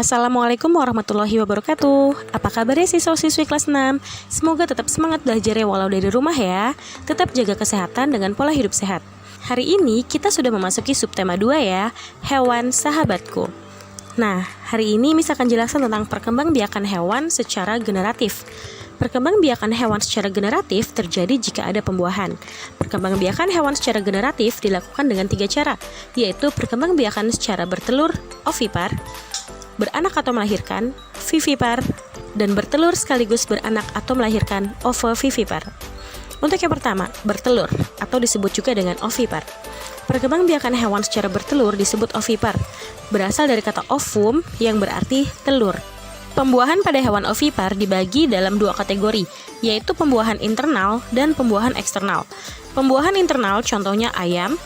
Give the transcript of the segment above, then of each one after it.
Assalamualaikum warahmatullahi wabarakatuh. Apa kabarnya siswa-siswi kelas 6? Semoga tetap semangat belajarnya walau dari rumah ya. Tetap jaga kesehatan dengan pola hidup sehat. Hari ini kita sudah memasuki subtema 2 ya, hewan sahabatku. Nah, hari ini Miss akan jelaskan tentang perkembangbiakan hewan secara generatif. Perkembangbiakan hewan secara generatif terjadi jika ada pembuahan. Perkembangbiakan hewan secara generatif dilakukan dengan 3 cara, yaitu perkembangbiakan secara bertelur, ovipar, beranak atau melahirkan, vivipar, dan bertelur sekaligus beranak atau melahirkan, ovovivipar. Untuk yang pertama, bertelur atau disebut juga dengan ovipar. Perkembangbiakan hewan secara bertelur disebut ovipar, berasal dari kata ovum yang berarti telur. Pembuahan pada hewan ovipar dibagi dalam 2 kategori, yaitu pembuahan internal dan pembuahan eksternal. Pembuahan internal contohnya ayam,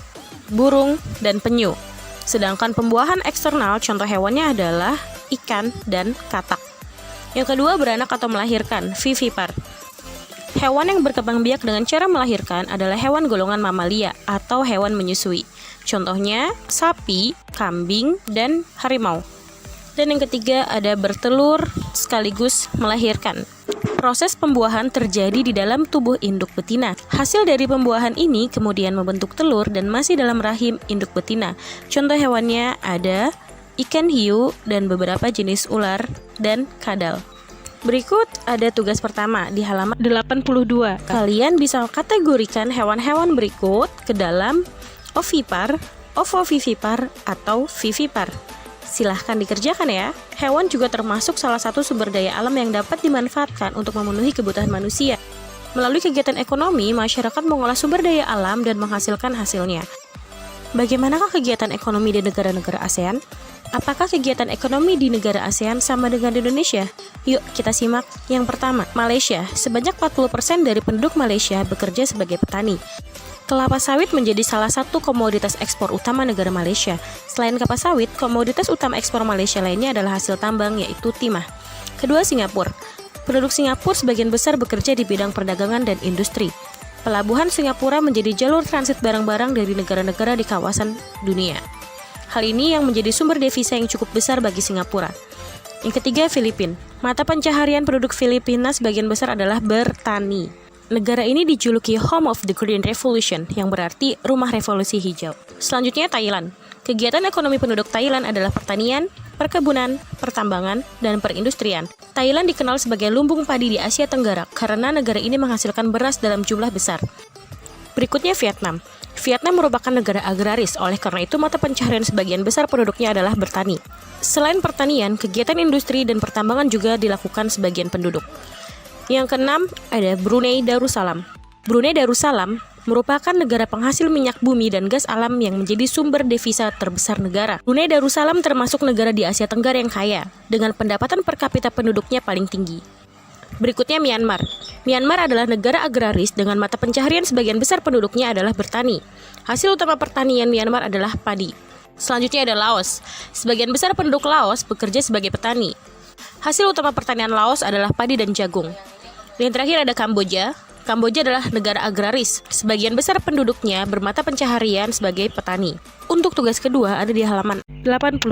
burung, dan penyu. Sedangkan pembuahan eksternal contoh hewannya adalah ikan dan katak. Yang kedua, beranak atau melahirkan, vivipar. Hewan yang berkembang biak dengan cara melahirkan adalah hewan golongan mamalia atau hewan menyusui. Contohnya sapi, kambing, dan harimau. Dan yang ketiga ada bertelur sekaligus melahirkan. Proses pembuahan terjadi di dalam tubuh induk betina. Hasil dari pembuahan ini kemudian membentuk telur dan masih dalam rahim induk betina. Contoh hewannya ada ikan hiu dan beberapa jenis ular dan kadal. Berikut ada tugas pertama di halaman 82. Kalian bisa kategorikan hewan-hewan berikut ke dalam ovipar, ovovivipar, atau vivipar. Silahkan dikerjakan ya. Hewan juga termasuk salah satu sumber daya alam yang dapat dimanfaatkan untuk memenuhi kebutuhan manusia. Melalui kegiatan ekonomi, masyarakat mengolah sumber daya alam dan menghasilkan hasilnya. Bagaimanakah kegiatan ekonomi di negara-negara ASEAN? Apakah kegiatan ekonomi di negara ASEAN sama dengan di Indonesia? Yuk kita simak. Yang pertama, Malaysia. Sebanyak 40% dari penduduk Malaysia bekerja sebagai petani. Kelapa sawit menjadi salah satu komoditas ekspor utama negara Malaysia. Selain kelapa sawit, komoditas utama ekspor Malaysia lainnya adalah hasil tambang, yaitu timah. Kedua, Singapura. Penduduk Singapura sebagian besar bekerja di bidang perdagangan dan industri. Pelabuhan Singapura menjadi jalur transit barang-barang dari negara-negara di kawasan dunia. Hal ini yang menjadi sumber devisa yang cukup besar bagi Singapura. Yang ketiga, Filipina. Mata pencaharian penduduk Filipina sebagian besar adalah bertani. Negara ini dijuluki Home of the Green Revolution, yang berarti rumah revolusi hijau. Selanjutnya, Thailand. Kegiatan ekonomi penduduk Thailand adalah pertanian, perkebunan, pertambangan, dan perindustrian. Thailand dikenal sebagai lumbung padi di Asia Tenggara karena negara ini menghasilkan beras dalam jumlah besar. Berikutnya, Vietnam. Vietnam merupakan negara agraris, oleh karena itu mata pencaharian sebagian besar penduduknya adalah bertani. Selain pertanian, kegiatan industri dan pertambangan juga dilakukan sebagian penduduk. Yang keenam, ada Brunei Darussalam. Brunei Darussalam merupakan negara penghasil minyak bumi dan gas alam yang menjadi sumber devisa terbesar negara. Brunei Darussalam termasuk negara di Asia Tenggara yang kaya, dengan pendapatan per kapita penduduknya paling tinggi. Berikutnya, Myanmar. Myanmar adalah negara agraris dengan mata pencaharian sebagian besar penduduknya adalah bertani. Hasil utama pertanian Myanmar adalah padi. Selanjutnya ada Laos. Sebagian besar penduduk Laos bekerja sebagai petani. Hasil utama pertanian Laos adalah padi dan jagung. Yang terakhir ada Kamboja. Kamboja adalah negara agraris. Sebagian besar penduduknya bermata pencaharian sebagai petani. Untuk tugas kedua ada di halaman 88.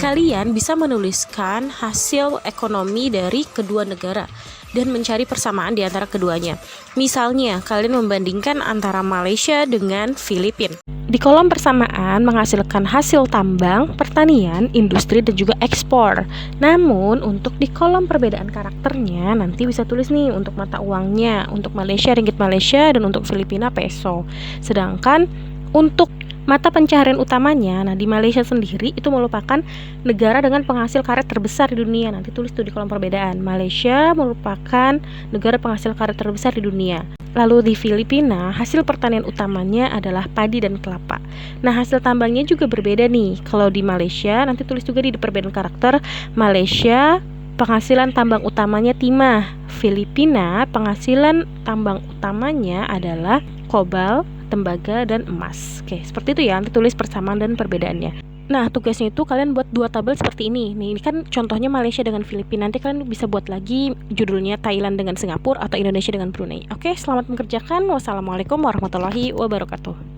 Kalian bisa menuliskan hasil ekonomi dari kedua negara dan mencari persamaan di antara keduanya. Misalnya, kalian membandingkan antara Malaysia dengan Filipina. Di kolom persamaan menghasilkan hasil tambang, pertanian, industri, dan juga ekspor. Namun, untuk di kolom perbedaan karakternya, nanti bisa tulis nih untuk mata uangnya. Untuk Malaysia, ringgit Malaysia, dan untuk Filipina, peso. Sedangkan, untuk mata pencaharian utamanya, nah di Malaysia sendiri itu merupakan negara dengan penghasil karet terbesar di dunia. Nanti tulis tuh di kolom perbedaan. Malaysia merupakan negara penghasil karet terbesar di dunia. Lalu di Filipina, hasil pertanian utamanya adalah padi dan kelapa. Nah, hasil tambangnya juga berbeda nih. Kalau di Malaysia, nanti tulis juga di perbedaan karakter. Malaysia penghasilan tambang utamanya timah. Filipina penghasilan tambang utamanya adalah kobalt, tembaga, dan emas. Oke, seperti itu ya, nanti tulis persamaan dan perbedaannya. Nah, tugasnya itu kalian buat 2 tabel seperti ini. Nih, ini kan contohnya Malaysia dengan Filipina. Nanti kalian bisa buat lagi judulnya Thailand dengan Singapura atau Indonesia dengan Brunei. Oke, selamat mengerjakan. Wassalamualaikum warahmatullahi wabarakatuh.